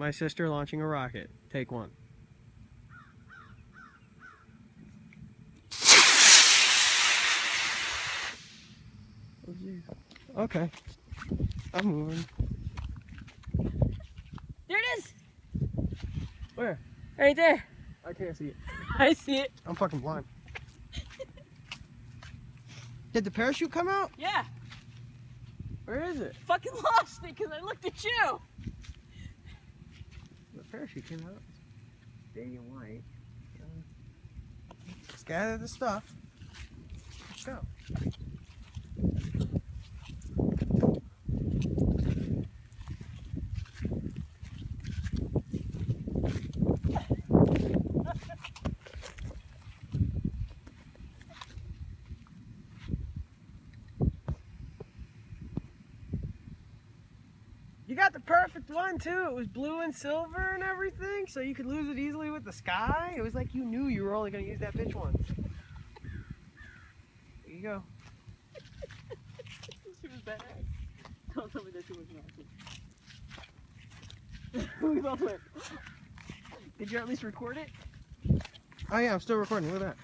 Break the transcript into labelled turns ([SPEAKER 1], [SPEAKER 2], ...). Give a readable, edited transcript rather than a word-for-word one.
[SPEAKER 1] my sister launching a rocket. Take one. Okay. I'm moving.
[SPEAKER 2] There it is!
[SPEAKER 1] Where?
[SPEAKER 2] Right there.
[SPEAKER 1] I can't see it.
[SPEAKER 2] I see it.
[SPEAKER 1] I'm fucking blind. Did the parachute come out?
[SPEAKER 2] Yeah.
[SPEAKER 1] Where is it?
[SPEAKER 2] Fucking lost it because I looked at you.
[SPEAKER 1] The parachute came out. It's big and white. Let's gather the stuff. Let's go. You got the perfect one too. It was blue and silver and everything, so you could lose it easily with the sky. It was like you knew you were only going to use that bitch once. There you go.
[SPEAKER 2] She was badass. Don't tell me that she wasn't awesome. We both went. Did you at least record it?
[SPEAKER 1] Oh yeah, I'm still recording. Look at that.